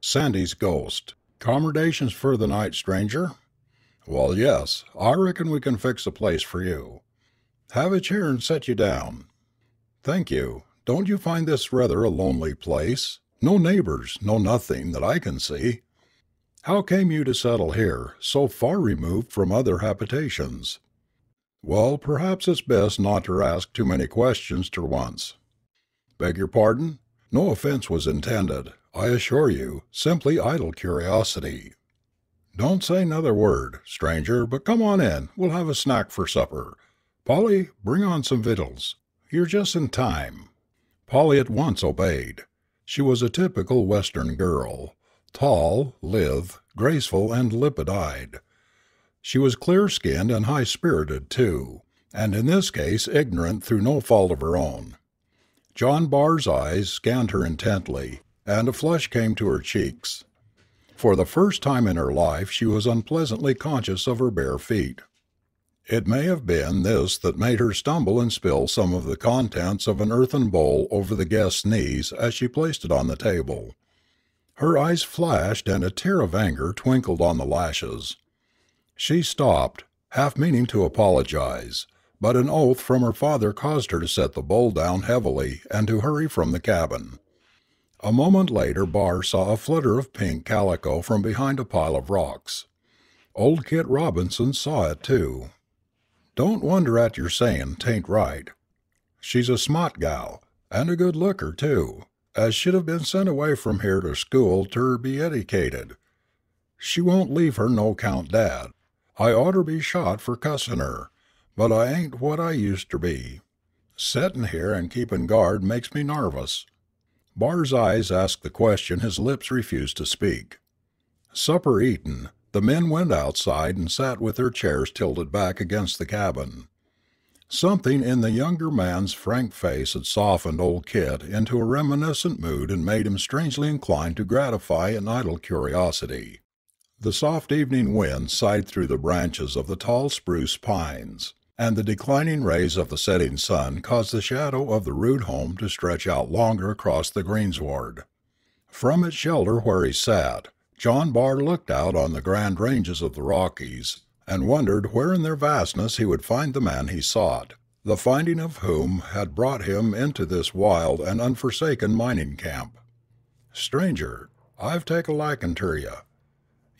Sandy's ghost. Accommodations for the night, stranger? Well, yes, I reckon we can fix a place for you. Have a chair and set you down. Thank you. Don't you find this rather a lonely place? No neighbors, no nothing that I can see. How came you to settle here, so far removed from other habitations? Well, perhaps it's best not to ask too many questions to once. Beg your pardon? No offense was intended, I assure you, simply idle curiosity. Don't say another word, stranger, but come on in, we'll have a snack for supper. Polly, bring on some victuals. You're just in time. Polly at once obeyed. She was a typical Western girl, tall, lithe, graceful, and limpid-eyed. She was clear-skinned and high-spirited, too, and in this case ignorant through no fault of her own. John Barr's eyes scanned her intently, and a flush came to her cheeks. For the first time in her life she was unpleasantly conscious of her bare feet. It may have been this that made her stumble and spill some of the contents of an earthen bowl over the guest's knees as she placed it on the table. Her eyes flashed and a tear of anger twinkled on the lashes. She stopped, half meaning to apologize, but an oath from her father caused her to set the bowl down heavily and to hurry from the cabin. A moment later Barr saw a flutter of pink calico from behind a pile of rocks. Old Kit Robinson saw it too. Don't wonder at your sayin' 'tain't right. She's a smart gal, and a good looker too, as should have been sent away from here to school ter be edicated. She won't leave her no 'count dad. I oughter be shot for cussin' her, but I ain't what I used ter be. Settin' here and keepin' guard makes me narvous." Barr's eyes asked the question his lips refused to speak. Supper eaten, the men went outside and sat with their chairs tilted back against the cabin. Something in the younger man's frank face had softened old Kit into a reminiscent mood and made him strangely inclined to gratify an idle curiosity. The soft evening wind sighed through the branches of the tall spruce pines, and the declining rays of the setting sun caused the shadow of the rude home to stretch out longer across the greensward. From its shelter where he sat, John Barr looked out on the grand ranges of the Rockies, and wondered where in their vastness he would find the man he sought, the finding of whom had brought him into this wild and unforsaken mining camp. "Stranger, I've take a likin' ter you.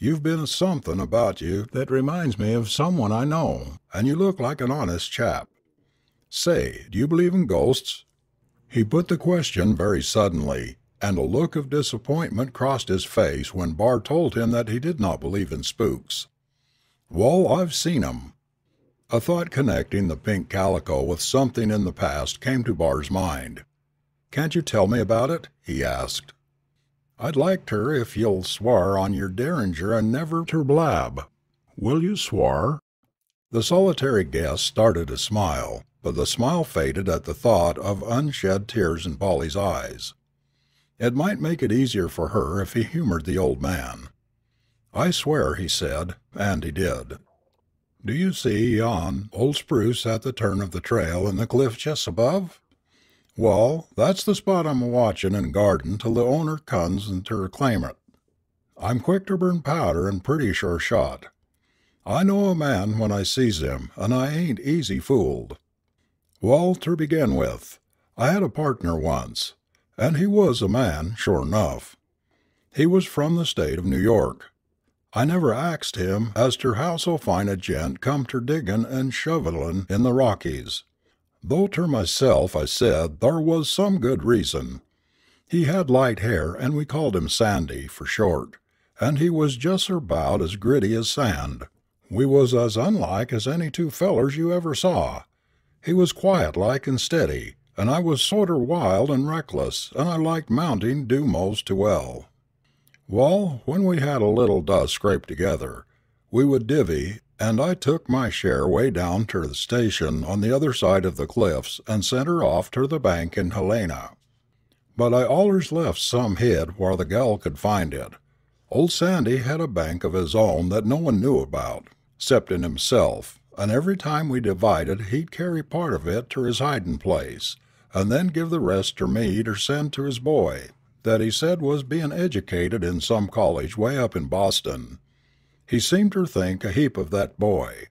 You've been a somethin' about you that reminds me of someone I know, and you look like an honest chap. Say, do you believe in ghosts?" He put the question very suddenly, and a look of disappointment crossed his face when Barr told him that he did not believe in spooks. "Wall, I've seen 'em." A thought connecting the pink calico with something in the past came to Barr's mind. "Can't you tell me about it?" he asked. "I'd like ter if you'll swar on yer derringer and never ter blab. Will you swar?" The solitary guest started to smile, but the smile faded at the thought of unshed tears in Polly's eyes. It might make it easier for her if he humored the old man. "I swear," he said, and he did. "Do you see yon old spruce at the turn of the trail in the cliff just above? Wall, that's the spot I'm a-watchin' and guardin' till the owner comes ter claim it. I'm quick ter burn powder and pretty sure shot. I know a man when I sees him, and I ain't easy fooled. Wall, ter begin with, I had a partner once, and he was a man, sure 'nuff. He was from the state of New York. I never axed him as ter how so fine a gent come ter diggin' and shovelin' in the Rockies, though ter myself I said thar was some good reason. He had light hair, and we called him Sandy, for short, and he was just erbout as gritty as sand. We was as unlike as any two fellers you ever saw. He was quiet like and steady, and I was sorter wild and reckless, and I liked mounting due most to well. Wall, when we had a little dust scraped together, we would divvy, and I took my share way down ter the station on the other side of the cliffs and sent her off ter the bank in Helena. But I allers left some hid whar the gal could find it. Old Sandy had a bank of his own that no one knew about, 'ceptin' himself, and every time we divided he'd carry part of it ter his hidin' place, and then give the rest to me or send to his boy, that he said was being educated in some college way up in Boston. He seemed to think a heap of that boy.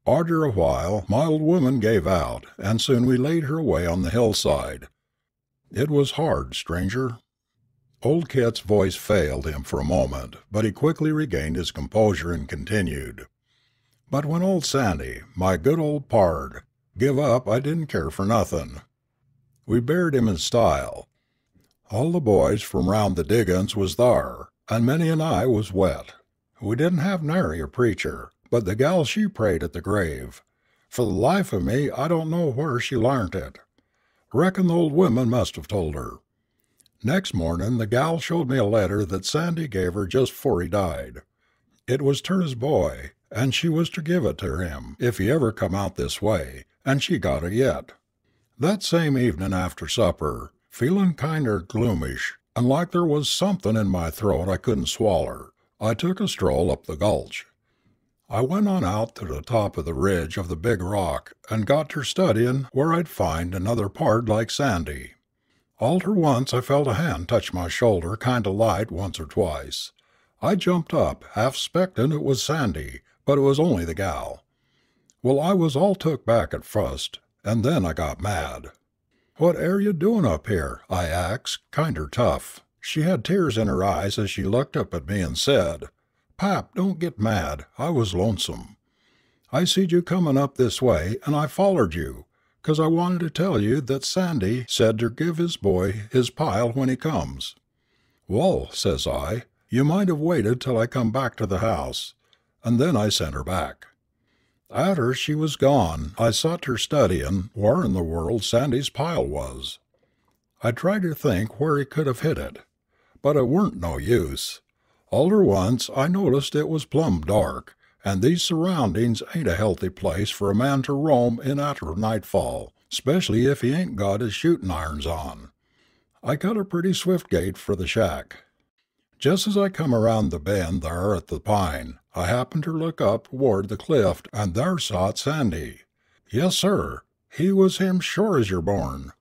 Arter a while my old woman gave out, and soon we laid her away on the hillside. It was hard, stranger." Old Kit's voice failed him for a moment, but he quickly regained his composure and continued. "But when old Sandy, my good old pard, give up, I didn't care for nothin'. We buried him in style. All the boys from round the diggin's was thar, and many an eye was wet. We didn't have nary a preacher, but the gal she prayed at the grave. For the life of me I don't know where she larnt it. Reckon the old woman must have told her. Next mornin' the gal showed me a letter that Sandy gave her just 'fore he died. It was ter his boy, and she was ter give it ter him if he ever come out this way, and she got it yet. That same evenin' after supper, feelin' kinder gloomish, and like there was somethin' in my throat I couldn't swaller, I took a stroll up the gulch. I went on out to the top of the ridge of the big rock, and got ter studyin' where I'd find another pard like Sandy. All ter once I felt a hand touch my shoulder kind of light once or twice. I jumped up, half 'spectin' it was Sandy, but it was only the gal. Well, I was all took back at fust, and then I got mad. 'What air you doin' up here?' I axed, kinder tough. She had tears in her eyes as she looked up at me and said, 'Pap, don't get mad, I was lonesome. I seed you comin' up this way, and I follered you, 'cause I wanted to tell you that Sandy said ter give his boy his pile when he comes.' 'Wall,' says I, 'you might have waited till I come back to the house,' and then I sent her back. Arter she was gone I sot ter studyin' whar in the world Sandy's pile was. I tried to think where he could have hid it, but it weren't no use. All ter once I noticed it was plumb dark, and these surroundings ain't a healthy place for a man to roam in arter nightfall, 'specially if he ain't got his shootin' irons on. I cut a pretty swift gait for the shack. Jest as I come around the bend thar at the pine, I happened ter look up toward the cliff, and thar sot Sandy. Yes, sir, he was him sure as you're born.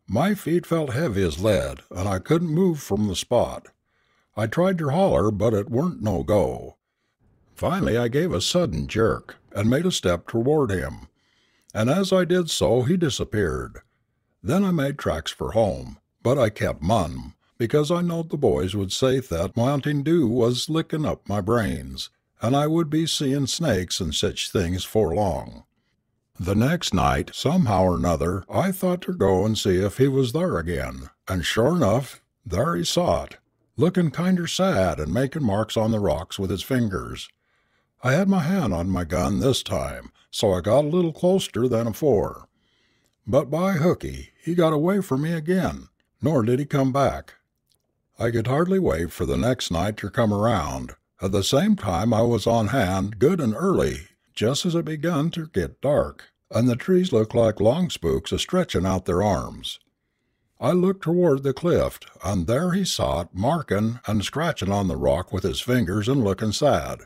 My feet felt heavy as lead, and I couldn't move from the spot. I tried ter holler, but it weren't no go. Finally I gave a sudden jerk, and made a step toward him, and as I did so he disappeared. Then I made tracks for home, but I kept mum, because I knowed the boys would say that Mounting Dew was lickin' up my brains, and I would be seein' snakes and sich things 'fore long. The next night, somehow or 'nother, I thought ter go and see if he was thar again, and sure enough, thar he sot, lookin' kinder sad and makin' marks on the rocks with his fingers. I had my hand on my gun this time, so I got a little closter than afore. But by hooky, he got away from me again, nor did he come back. I could hardly wait for the next night ter come around. At the same time I was on hand good and early, just as it begun ter get dark, and the trees looked like long spooks a-stretchin' out their arms. I looked toward the cliff, and there he sot, markin' and scratchin' on the rock with his fingers and lookin' sad.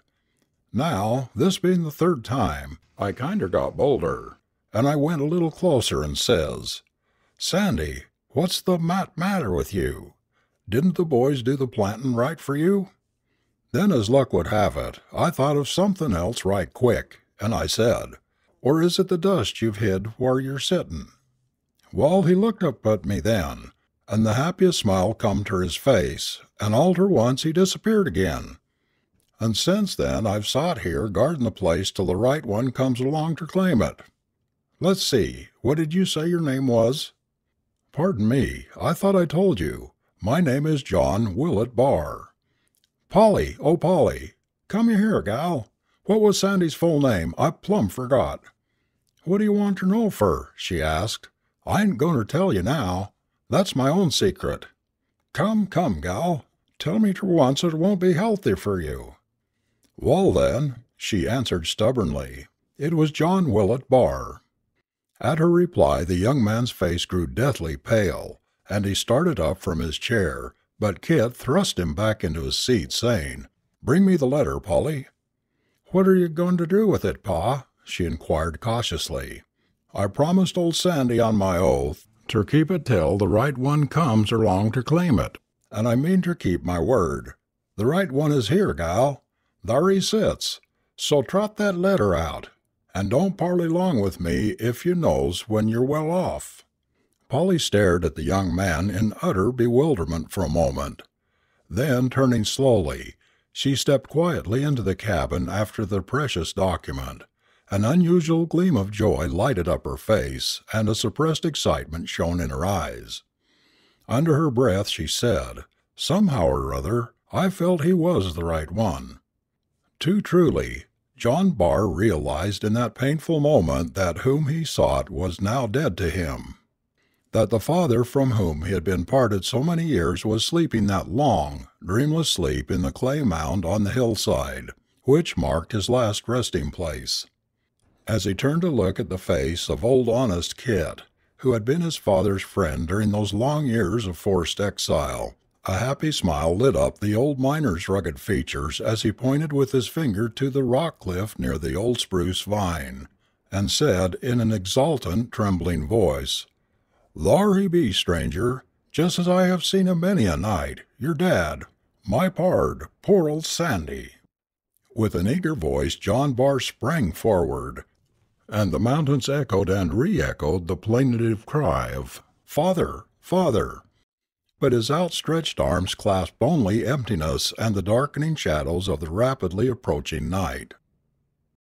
Now, this being the third time, I kinder got bolder, and I went a little closer and says, 'Sandy, what's the matter with you? Didn't the boys do the plantin' right for you?' Then as luck would have it, I thought of somethin' else right quick, and I said, 'Or is it the dust you've hid whar you're sittin'?' Wall, he looked up at me then, and the happiest smile come ter his face, and all ter once he disappeared again. And since then I've sot here guardin' the place till the right one comes along ter claim it. Let's see, what did you say your name was?" "Pardon me, I thought I told you. My name is John Willett Barr." "Polly, oh Polly, come you here, gal. What was Sandy's full name? I plumb forgot." "What do you want ter know fur?" she asked. "I ain't goin' ter tell you now. That's my own secret." "Come, come, gal, tell me ter once or it won't be healthy fer you." "Wall, then," she answered stubbornly, "it was John Willett Barr." At her reply the young man's face grew deathly pale, and he started up from his chair, but Kit thrust him back into his seat, saying, "Bring me the letter, Polly." "What are you goin' to do with it, Pa?" she inquired cautiously. "I promised old Sandy on my oath "ter keep it till the right one comes along ter claim it, and I mean ter keep my word. The right one is here, gal. Thar he sits. So trot that letter out, and don't parley long with me if you knows when you're well off." Polly stared at the young man in utter bewilderment for a moment. Then, turning slowly, she stepped quietly into the cabin after the precious document. An unusual gleam of joy lighted up her face, and a suppressed excitement shone in her eyes. Under her breath she said, "Somehow or other, I felt he was the right one." Too truly, John Barr realized in that painful moment that whom he sought was now dead to him. That the father from whom he had been parted so many years was sleeping that long, dreamless sleep in the clay mound on the hillside, which marked his last resting place. As he turned to look at the face of old honest Kit, who had been his father's friend during those long years of forced exile, a happy smile lit up the old miner's rugged features as he pointed with his finger to the rock cliff near the old spruce vine, and said in an exultant, trembling voice, "Thar he be, stranger, just as I have seen him many a night, your dad, my pard, poor old Sandy." With an eager voice John Barr sprang forward, and the mountains echoed and re-echoed the plaintive cry of "Father! Father!" But his outstretched arms clasped only emptiness and the darkening shadows of the rapidly approaching night.